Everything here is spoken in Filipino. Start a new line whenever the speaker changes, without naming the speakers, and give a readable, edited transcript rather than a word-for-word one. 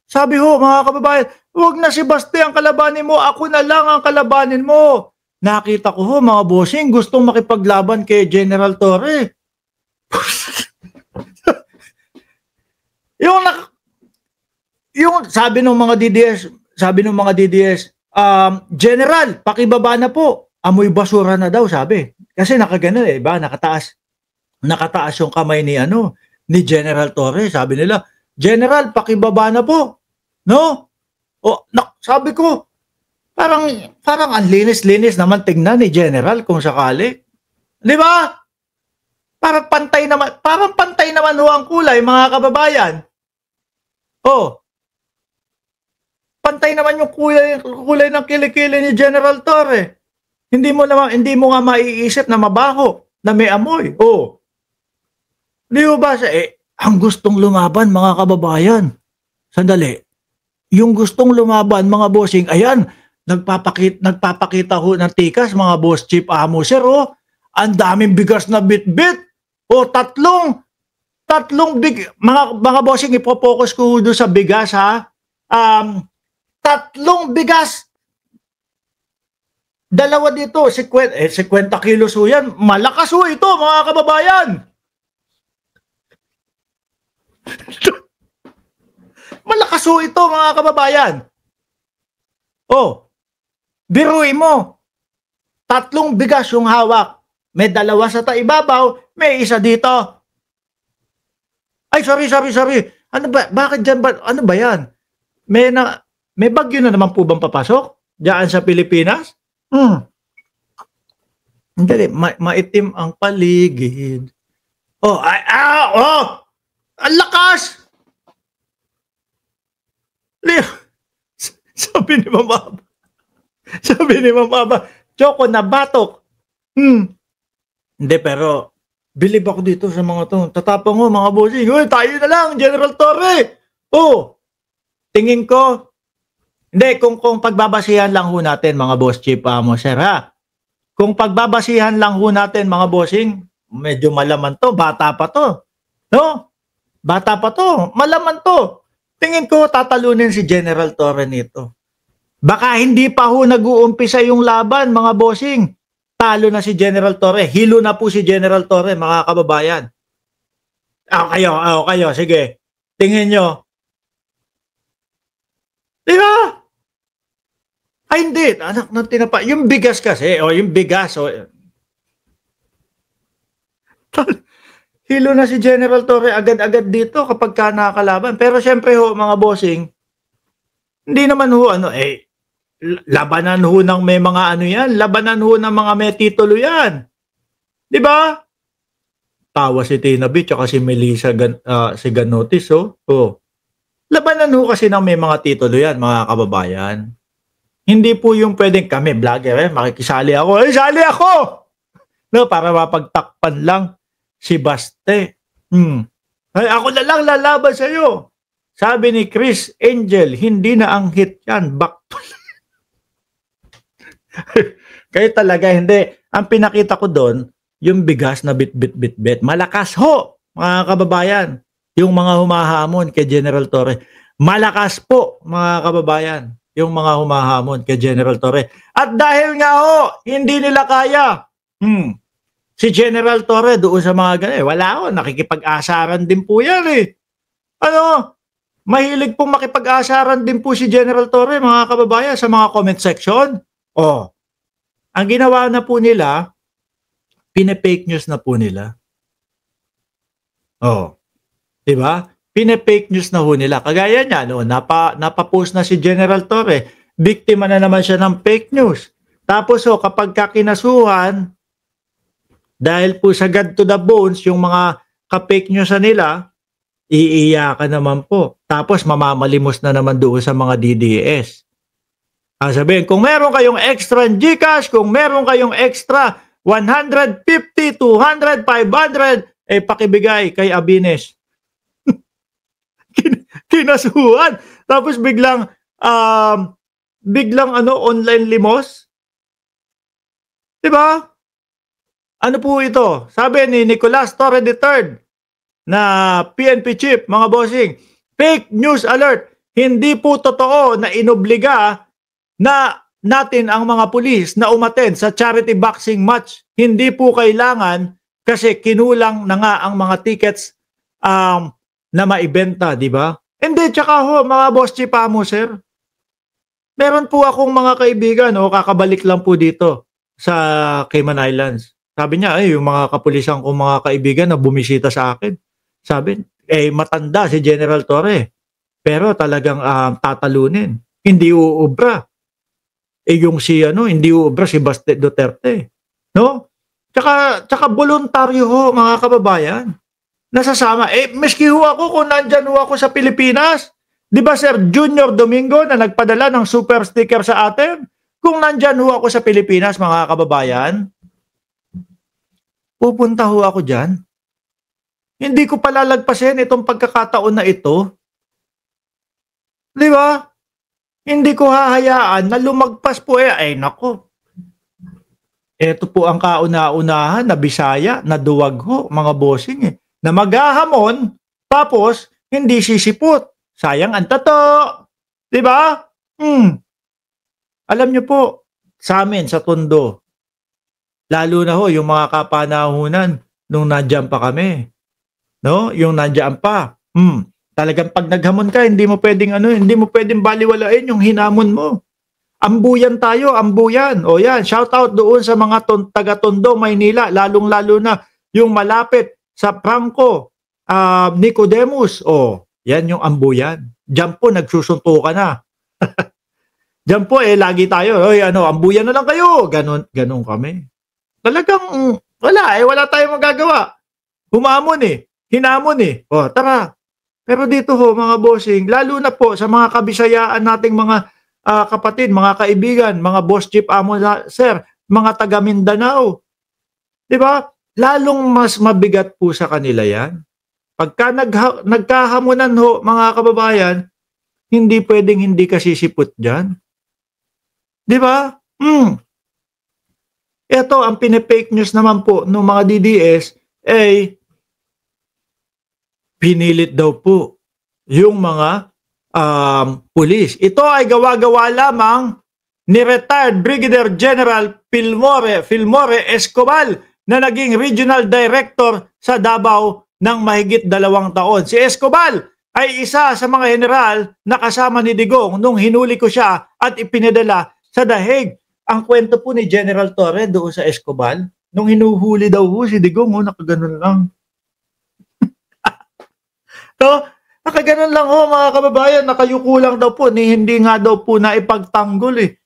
Sabi ho, mga kababayan, huwag na si Baste ang kalabanin mo, ako na lang ang kalabanin mo. Nakita ko ho, mga bossing, gustong makipaglaban kay General Torre. yung sabi ng mga DDS, General, pakibaba na po. Amoy basura na daw, sabi. Kasi nakagano ba, nakataas yung kamay ni General Torre. Sabi nila, General, pakibaba na po. No? Sabi ko, parang ang linis-linis naman tingnan ni General kung sakali. Di ba? Parang pantay naman ho ang kulay, mga kababayan. Pantay naman yung kulay ng kilikili ni General Torre. Hindi mo nga maiisip na mabaho, na may amoy. Di ba ang gustong lumaban, mga kababayan. Sandali. Yung gustong lumaban, mga bossing, ayan, nagpapakita ho ng tikas, mga boss chief amo, sir, ang daming bigas na bit-bit. Tatlong mga bossing, ipopokus ko doon sa bigas, ha. Tatlong bigas. Dalawa dito, 50 kilos ho yan. Malakas ho ito, mga kababayan. Malakas ho ito, mga kababayan. Biruin mo. Tatlong bigas yung hawak. May dalawa sa taibabaw, may isa dito. Ay, sorry. Ano ba? Bakit dyan ba? Ano ba yan? May bagyo na naman po bang papasok? Diyan sa Pilipinas? Hindi, maitim ang paligid. Ang lakas! Sabi ni Ma'am Aba, Choco, nabatok. Hindi, pero believe ako dito sa mga to. Tatapang mo, mga bossing. Tayo na lang, General Torre. Tingin ko, hindi, kung pagbabasihan lang ho natin, mga boss chief mo, sir, ha? Kung pagbabasihan lang ho natin, mga bossing, medyo malaman to, bata pa to. No? Bata pa to, malaman to. Tingin ko tatalunin si General Torre nito. Baka hindi pa ho nag-uumpisa yung laban, mga bossing. Talo na si General Torre. Hilo na po si General Torre, mga kababayan. Kayo, sige. Tingin nyo. Diba? Ay, hindi. Anak ng tinapa. Yung bigas kasi, yung bigas. Hilo na si General Torre agad-agad dito kapag ka nakakalaban. Pero syempre ho, mga bossing, hindi naman ho, labanan ho ng may mga yan. Labanan ho ng mga may titulo yan. Di ba? Tawa si Tina B, tsaka si Melissa si Ganotis, Labanan ho kasi ng may mga titulo yan, mga kababayan. Hindi po yung pwedeng kami, vlogger, makikisali ako. Sali ako! No, para mapagtakpan lang si Baste. Ay, ako na lang lalaban sa iyo. Sabi ni Chris Angel, hindi na ang hit yan. Kaya talaga, hindi. Ang pinakita ko doon, yung bigas na bit. Malakas ho, mga kababayan. Yung mga humahamon kay General Torre. Malakas po, mga kababayan. Yung mga humahamon kay General Torre. At dahil nga ho, hindi nila kaya. Si General Torre doon sa mga ganyan. Wala ho, nakikipag-asaran din po yan mahilig pong makipag-asaran din po si General Torre, mga kababayan, sa mga comment section. Ang ginawa na po nila, pine-fake news na po nila. Diba? Pine-fake news na ho nila. Kagaya niya, napapost na si General Torre, biktima na naman siya ng fake news. Tapos kapag kakinasuhan, dahil po sa God to the bones, yung mga ka-fake news na nila, iiyakan naman po. Tapos mamamalimos na naman doon sa mga DDS. Sabihin, kung meron kayong extra GCash, kung meron kayong extra 150, 200, 500, pakibigay kay Abines. Kinasuhan. Tapos biglang online limos. Diba? Ano po ito? Sabi ni Nicolas Torre III na PNP chief, mga bossing, fake news alert. hindi po totoo na inobliga na natin ang mga pulis na umattend sa charity boxing match. Hindi po kailangan kasi kinulang na nga ang mga tickets na maibenta, di ba? Hindi, tsaka ho, mga boss chipamo, sir. Meron po akong mga kaibigan, kakabalik lang po dito sa Cayman Islands. Sabi niya, yung mga kapulisan ko, mga kaibigan na bumisita sa akin. Sabi, matanda si General Torre. Pero talagang tatalunin. Hindi uubra. Yung hindi uubra si Baste Duterte. No? Tsaka voluntaryo ho, mga kababayan. Nasasama. Maski ho ako kung nandyan ho ako sa Pilipinas. Di ba, Sir Junior Domingo na nagpadala ng super sticker sa atin? Kung nandyan ho ako sa Pilipinas, mga kababayan, pupunta ho ako dyan. Hindi ko palalagpasin itong pagkakataon na ito. Di ba? Hindi ko hahayaan na lumagpas po nako. Ito po ang kauna-unahan na Bisaya, na duwag ho, mga bossing na maghahamon, tapos hindi sisipot. Sayang ang tato. Di ba? Alam niyo po, sa amin, sa Tondo, lalo na ho, yung mga kapanahunan, nung nandiyan pa kami. No? Yung nandiyan pa. Talagang pag naghamon ka, hindi mo pwedeng baliwalain yung hinamon mo. Ambuyan tayo, ambuyan. O yan, shout out doon sa mga taga-Tondo, Maynila, lalong-lalo na yung malapit sa Franco, Nicodemus. Yan yung ambuyan. Diyan po, nagsusuntukan na. Diyan po, lagi tayo, ambuyan na lang kayo. Ganon kami. Talagang, wala tayong magagawa. Humamon hinamon tara. Pero dito ho, mga bossing, lalo na po sa mga kabisayaan nating mga kapatid, mga kaibigan, mga boss chief amo, sir, mga taga Mindanao. Di ba? Lalong mas mabigat po sa kanila yan. Pagka nagkahamunan ho, mga kababayan, hindi pwedeng hindi ka sisipot dyan. Di ba? Ito, ang pinipake news naman po ng mga DDS, pinilit daw po yung mga pulis. Ito ay gawa-gawa lamang ni retired Brigadier General Filmore Escobar na naging Regional Director sa Davao ng mahigit 2 taon. Si Escobar ay isa sa mga general na kasama ni Digong nung hinuli ko siya at ipinadala sa The Hague. Ang kwento po ni General Torre doon sa Escobar, nung hinuhuli daw po si Digong, nakaganon lang. Nakaganon lang mga kababayan, nakayuko lang daw po, hindi nga daw po na ipagtanggol